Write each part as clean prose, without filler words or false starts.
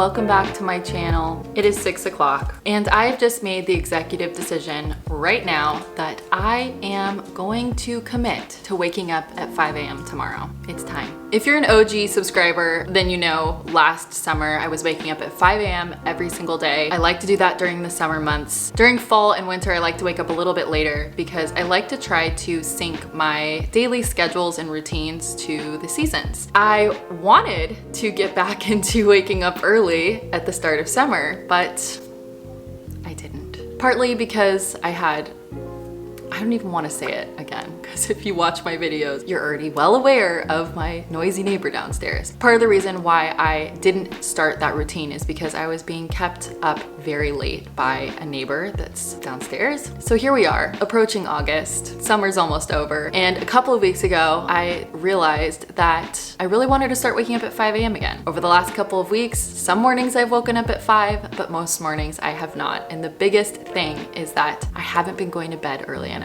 welcome back to my channel. It is 6 o'clock and I've just made the executive decision right now that I am going to commit to waking up at 5 a.m. tomorrow. It's time. If you're an OG subscriber, then you know last summer I was waking up at 5 a.m. every single day. I like to do that during the summer months. During fall and winter, I like to wake up a little bit later because I like to try to sync my daily schedules and routines to the seasons. I wanted to get back into waking up early at the start of summer, but I didn't. Partly because I don't even want to say it again, because if you watch my videos, you're already well aware of my noisy neighbor downstairs. Part of the reason why I didn't start that routine is because I was being kept up very late by a neighbor that's downstairs. So here we are, approaching August, summer's almost over, and a couple of weeks ago, I realized that I really wanted to start waking up at 5 a.m. again. Over the last couple of weeks, some mornings I've woken up at 5, but most mornings I have not. And the biggest thing is that I haven't been going to bed early enough.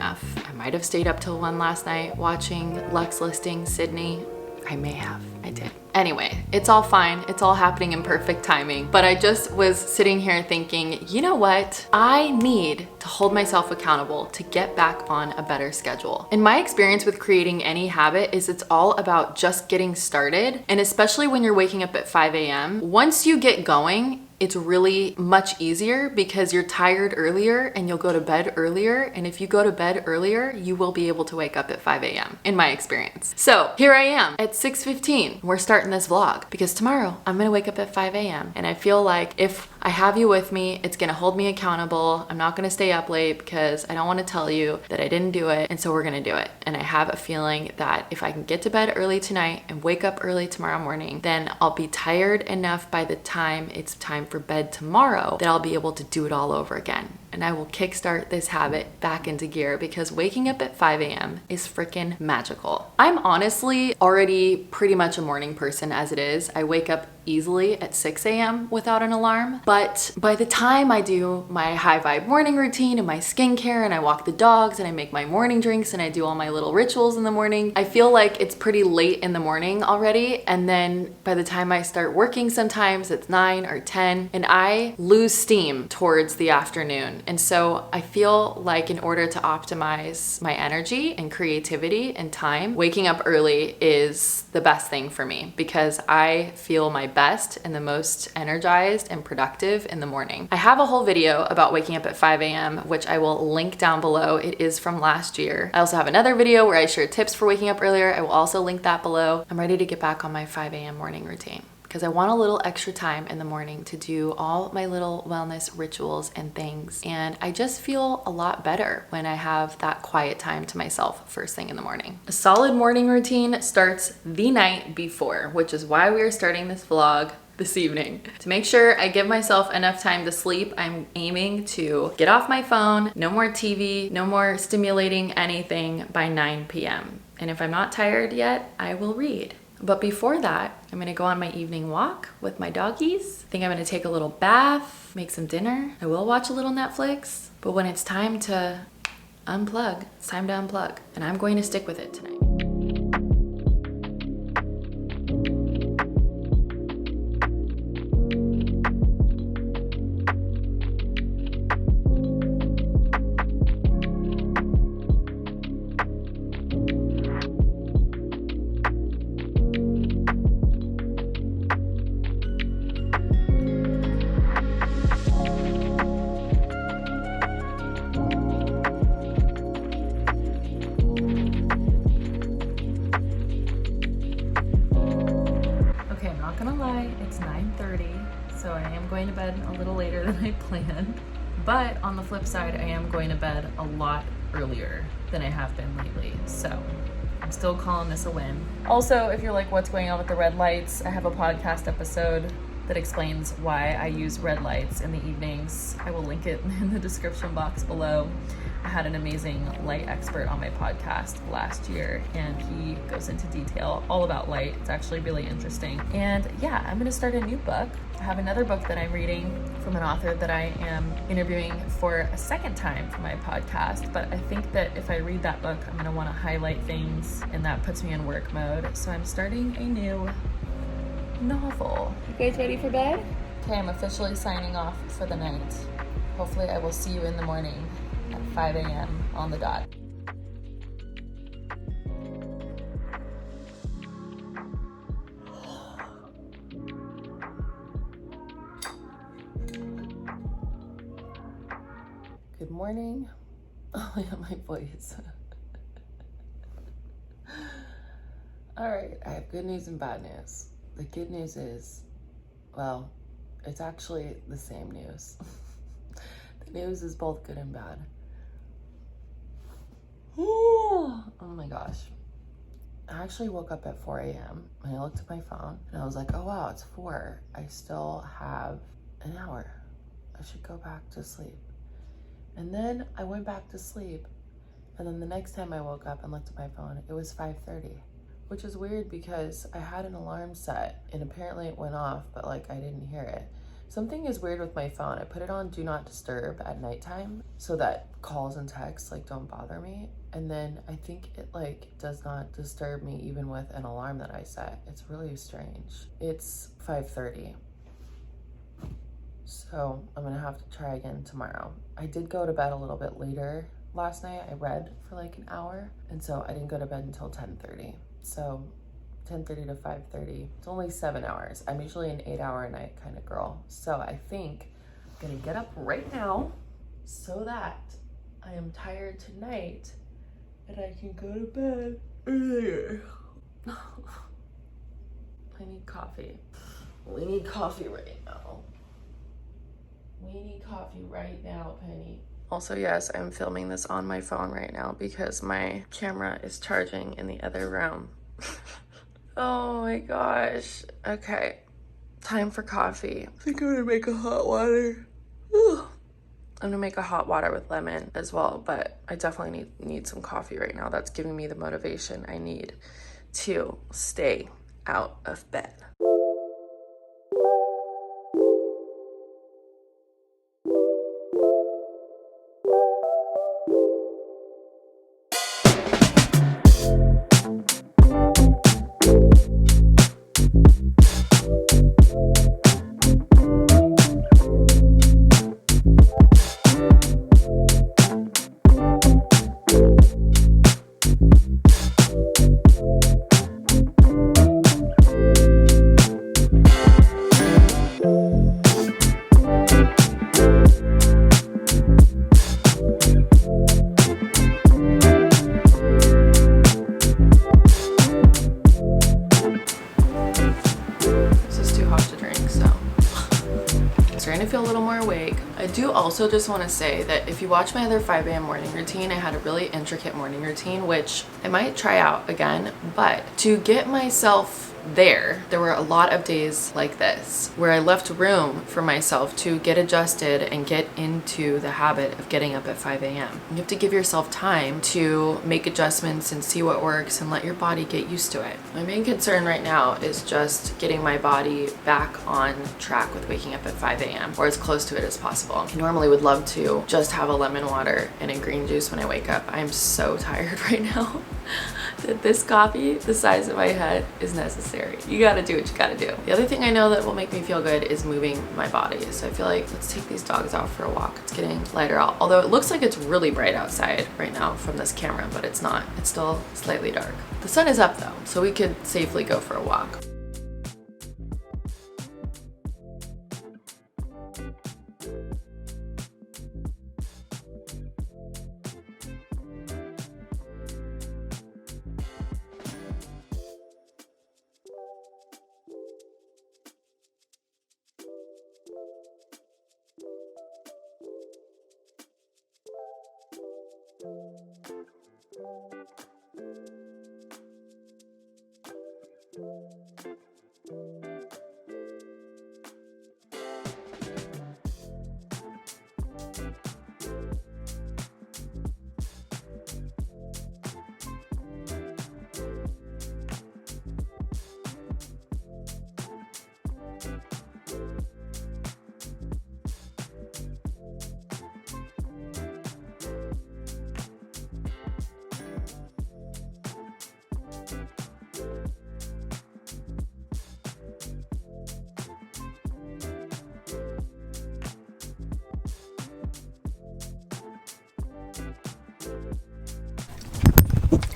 I might have stayed up till 1 last night watching Lux listing Sydney. I may have. I did. Anyway, it's all fine. It's all happening in perfect timing. But I just was sitting here thinking, you know what? I need to hold myself accountable to get back on a better schedule. In my experience with creating any habit is it's all about just getting started. And especially when you're waking up at 5 a.m., once you get going, it's really much easier because you're tired earlier and you'll go to bed earlier. And if you go to bed earlier, you will be able to wake up at 5 a.m. in my experience. So here I am at 6:15. We're starting this vlog because tomorrow I'm gonna wake up at 5 a.m. And I feel like if I have you with me, it's gonna hold me accountable. I'm not gonna stay up late because I don't wanna tell you that I didn't do it. And so we're gonna do it. And I have a feeling that if I can get to bed early tonight and wake up early tomorrow morning, then I'll be tired enough by the time it's time for bed tomorrow that I'll be able to do it all over again. And I will kickstart this habit back into gear because waking up at 5 a.m. is freaking magical. I'm honestly already pretty much a morning person as it is. I wake up easily at 6 a.m. without an alarm. But by the time I do my high vibe morning routine and my skincare and I walk the dogs and I make my morning drinks and I do all my little rituals in the morning, I feel like it's pretty late in the morning already. And then by the time I start working sometimes it's 9 or 10 and I lose steam towards the afternoon. And so I feel like in order to optimize my energy and creativity and time, waking up early is the best thing for me because I feel my best and the most energized and productive in the morning. I have a whole video about waking up at 5 a.m. which I will link down below. It is from last year. I also have another video where I share tips for waking up earlier. I will also link that below. I'm ready to get back on my 5 a.m. morning routine because I want a little extra time in the morning to do all my little wellness rituals and things. And I just feel a lot better when I have that quiet time to myself first thing in the morning. A solid morning routine starts the night before, which is why we are starting this vlog this evening. To make sure I give myself enough time to sleep, I'm aiming to get off my phone, no more TV, no more stimulating anything by 9 p.m. And if I'm not tired yet, I will read. But before that, I'm gonna go on my evening walk with my doggies. I think I'm gonna take a little bath, make some dinner. I will watch a little Netflix, but when it's time to unplug, it's time to unplug. And I'm going to stick with it tonight. It's 9:30, so I am going to bed a little later than I planned. But on the flip side, I am going to bed a lot earlier than I have been lately. So I'm still calling this a win. Also, if you're like, what's going on with the red lights? I have a podcast episode that explains why I use red lights in the evenings. I will link it in the description box below. I had an amazing light expert on my podcast last year and he goes into detail all about light. It's actually really interesting. And yeah, I'm gonna start a new book. I have another book that I'm reading from an author that I am interviewing for a second time for my podcast, but I think that if I read that book, I'm gonna wanna highlight things and that puts me in work mode. So I'm starting a new novel. You guys ready for bed? Okay, I'm officially signing off for the night. Hopefully I will see you in the morning at 5 a.m. on the dot. Good morning. Oh yeah, my voice. All right, I have good news and bad news. The good news is, well, it's actually the same news. The news is both good and bad. Oh my gosh. I actually woke up at 4 a.m. and I looked at my phone and I was like, oh wow, it's 4. I still have an hour. I should go back to sleep. And then I went back to sleep, and then the next time I woke up and looked at my phone, it was 5:30, which is weird because I had an alarm set and apparently it went off, but like I didn't hear it. Something is weird with my phone. I put it on do not disturb at nighttime so that calls and texts like don't bother me. And then I think it like does not disturb me even with an alarm that I set. It's really strange. It's 5:30. So I'm gonna have to try again tomorrow. I did go to bed a little bit later last night. I read for like an hour, and so I didn't go to bed until 10:30. So 10:30 to 5:30, it's only 7 hours. I'm usually an 8-hour a night kind of girl. So I think I'm gonna get up right now so that I am tired tonight and I can go to bed earlier. I need coffee. We need coffee right now. We need coffee right now, Penny. Also, yes, I'm filming this on my phone right now because my camera is charging in the other room. Oh my gosh. Okay, time for coffee. I think I'm gonna make a hot water. I'm gonna make a hot water with lemon as well, but I definitely need some coffee right now. That's giving me the motivation I need to stay out of bed. Starting to feel a little more awake. I do also just want to say that if you watch my other 5 a.m. morning routine, I had a really intricate morning routine, which I might try out again, but to get myself there were a lot of days like this where I left room for myself to get adjusted and get into the habit of getting up at 5 a.m. You have to give yourself time to make adjustments and see what works and let your body get used to it. My main concern right now is just getting my body back on track with waking up at 5 a.m. or as close to it as possible. I normally would love to just have a lemon water and a green juice when I wake up. I'm so tired right now that this coffee the size of my head is necessary. You gotta do what you gotta do. The other thing I know that will make me feel good is moving my body. So I feel like let's take these dogs out for a walk. It's getting lighter out. Although it looks like it's really bright outside right now from this camera, but it's not. It's still slightly dark. The sun is up though, so we could safely go for a walk.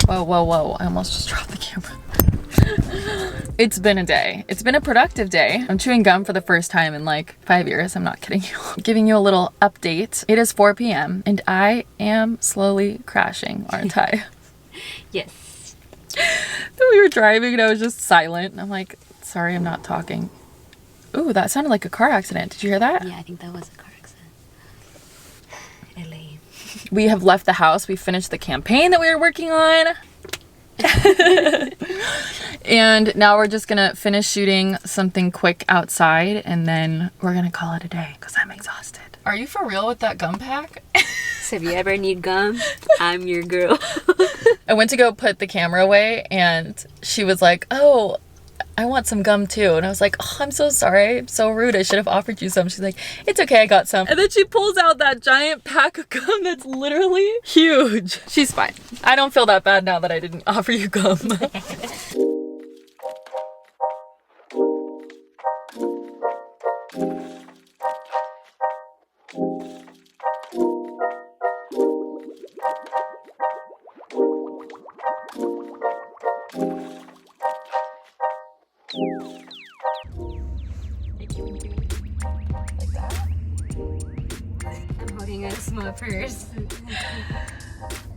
Whoa, whoa, whoa. I almost just dropped the camera. It's been a day. It's been a productive day. I'm chewing gum for the first time in like 5 years. I'm not kidding you. Giving you a little update. It is 4 p.m. and I am slowly crashing, aren't I? Yes. We were driving and I was just silent. I'm like, sorry, I'm not talking. Ooh, that sounded like a car accident. Did you hear that? Yeah, I think that was a car accident. LA. We have left the house. We finished the campaign that we were working on. And now we're just gonna finish shooting something quick outside and then we're gonna call it a day because I'm exhausted. Are you for real with that gum pack? So if you ever need gum, I'm your girl. I went to go put the camera away and she was like, oh, I want some gum too. And I was like, oh, I'm so sorry. I'm so rude. I should have offered you some. She's like, it's okay, I got some. And then she pulls out that giant pack of gum that's literally huge. She's fine. I don't feel that bad now that I didn't offer you gum. I'm holding a small purse.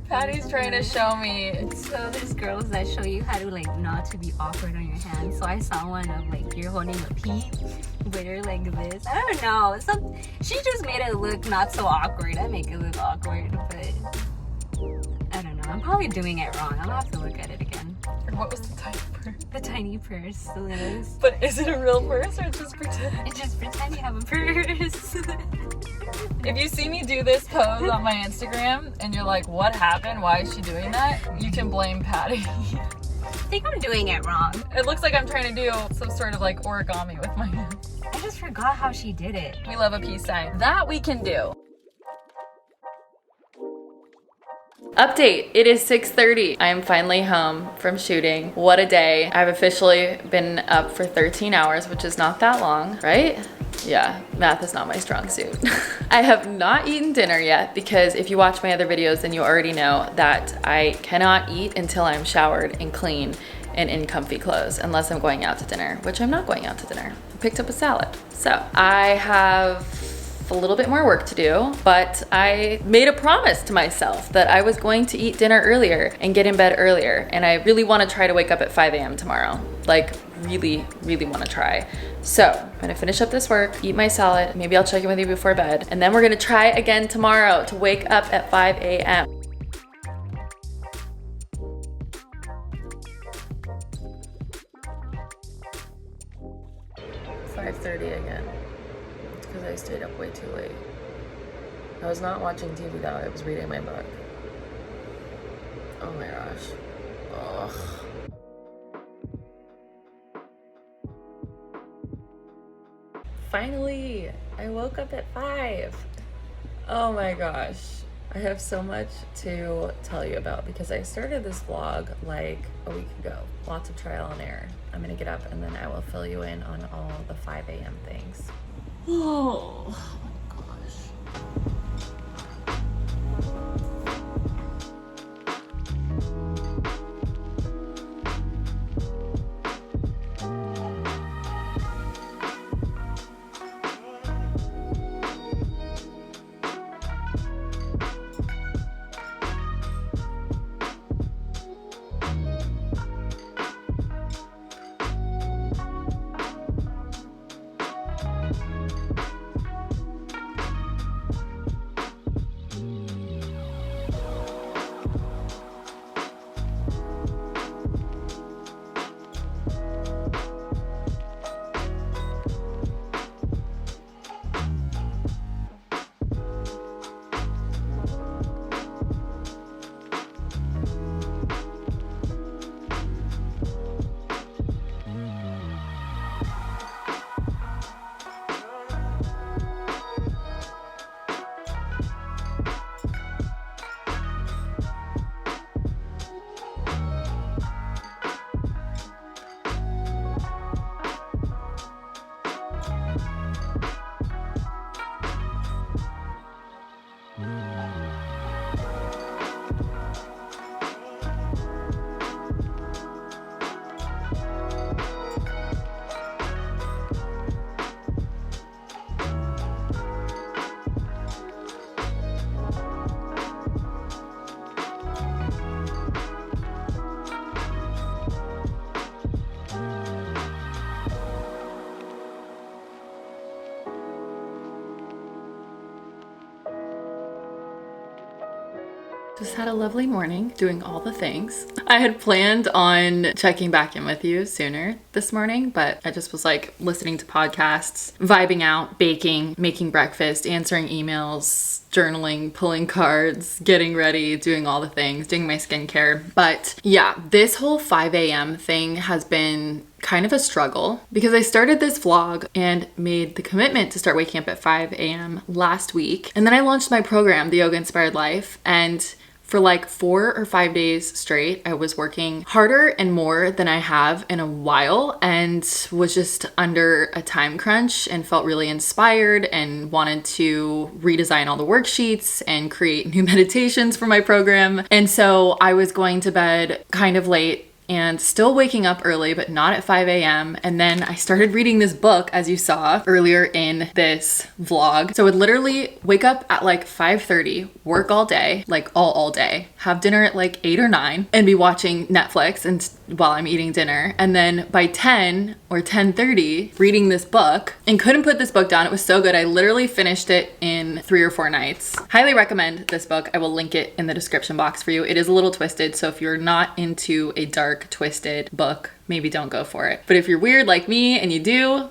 Patty's trying to show me. So there's girls that show you how to like not to be awkward on your hands. So I saw one of like you're holding a pea with her like this. I don't know. She just made it look not so awkward. I make it look awkward, but I don't know. I'm probably doing it wrong. I'll have to look at it again. What was the tiny purse? The tiny purse. The little. But is it a real purse or just pretend? It's just pretend you have a purse. If you see me do this pose on my Instagram and you're like, what happened? Why is she doing that? You can blame Patty. I think I'm doing it wrong. It looks like I'm trying to do some sort of like origami with my hands. I just forgot how she did it. We love a peace sign. That we can do. Update, it is 6:30. I am finally home from shooting. What a day. I've officially been up for 13 hours, which is not that long, right? Yeah, math is not my strong suit. I have not eaten dinner yet because if you watch my other videos, then you already know that I cannot eat until I'm showered and clean and in comfy clothes, unless I'm going out to dinner, which I'm not going out to dinner. I picked up a salad. So I have a little bit more work to do, but I made a promise to myself that I was going to eat dinner earlier and get in bed earlier. And I really want to try to wake up at 5 a.m. tomorrow. Like really, really want to try. So I'm gonna finish up this work, eat my salad, maybe I'll check in with you before bed, and then we're gonna try again tomorrow to wake up at 5 a.m. It's 5:30 again. It's because I stayed up way too late. I was not watching TV though, I was reading my book. Oh my gosh. Ugh. Finally, I woke up at 5. Oh my gosh. I have so much to tell you about because I started this vlog like a week ago. Lots of trial and error. I'm gonna get up and then I will fill you in on all the 5 a.m. things. Oh my gosh. just had a lovely morning doing all the things. I had planned on checking back in with you sooner this morning, but I just was like listening to podcasts, vibing out, baking, making breakfast, answering emails, journaling, pulling cards, getting ready, doing all the things, doing my skincare. But yeah, this whole 5 a.m. thing has been kind of a struggle because I started this vlog and made the commitment to start waking up at 5 a.m. last week. And then I launched my program, The Yoga Inspired Life, and for like 4 or 5 days straight, I was working harder and more than I have in a while and was just under a time crunch and felt really inspired and wanted to redesign all the worksheets and create new meditations for my program. And so I was going to bed kind of late and still waking up early, but not at 5 a.m. And then I started reading this book, as you saw earlier in this vlog. So I would literally wake up at like 5:30, work all day, like all day, have dinner at like 8 or 9, and be watching Netflix and while I'm eating dinner. And then by 10 or 10:30, reading this book, and couldn't put this book down. It was so good. I literally finished it in 3 or 4 nights. Highly recommend this book. I will link it in the description box for you. It is a little twisted, so if you're not into a dark, twisted book, maybe don't go for it. But if you're weird like me and you do,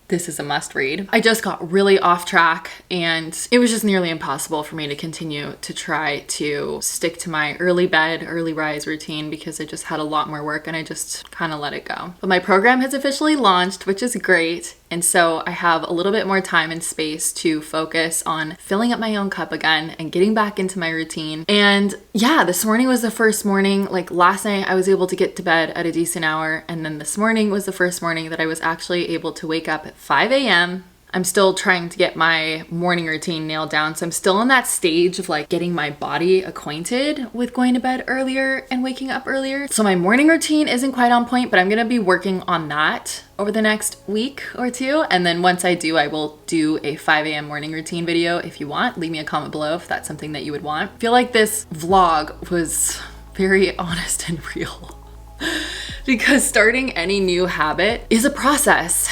this is a must read. I just got really off track and it was just nearly impossible for me to continue to try to stick to my early bed, early rise routine because I just had a lot more work and I just kind of let it go. But my program has officially launched, which is great. And so I have a little bit more time and space to focus on filling up my own cup again and getting back into my routine. And yeah, this morning was the first morning. Like last night I was able to get to bed at a decent hour. And then this morning was the first morning that I was actually able to wake up at 5 a.m. I'm still trying to get my morning routine nailed down. So I'm still in that stage of like getting my body acquainted with going to bed earlier and waking up earlier. So my morning routine isn't quite on point, but I'm going to be working on that over the next week or two. And then once I do, I will do a 5 a.m. morning routine video if you want. Leave me a comment below if that's something that you would want. I feel like this vlog was very honest and real because starting any new habit is a process.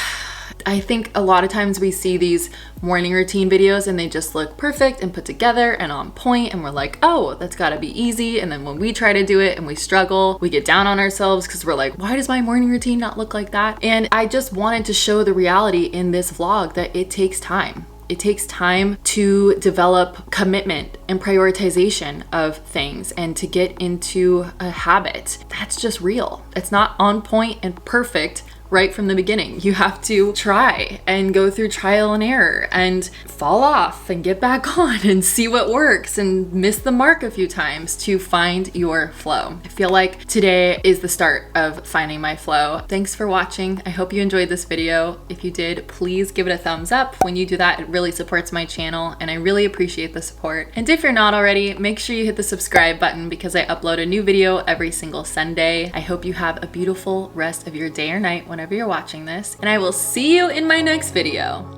I think a lot of times we see these morning routine videos and they just look perfect and put together and on point and we're like, oh, that's gotta be easy. And then when we try to do it and we struggle, we get down on ourselves because we're like, why does my morning routine not look like that? And I just wanted to show the reality in this vlog that it takes time. It takes time to develop commitment and prioritization of things and to get into a habit. That's just real. It's not on point and perfect right from the beginning. You have to try and go through trial and error and fall off and get back on and see what works and miss the mark a few times to find your flow. I feel like today is the start of finding my flow. Thanks for watching. I hope you enjoyed this video. If you did, please give it a thumbs up. When you do that, it really supports my channel and I really appreciate the support. And if you're not already, make sure you hit the subscribe button because I upload a new video every single Sunday. I hope you have a beautiful rest of your day or night whenever you're watching this, and I will see you in my next video.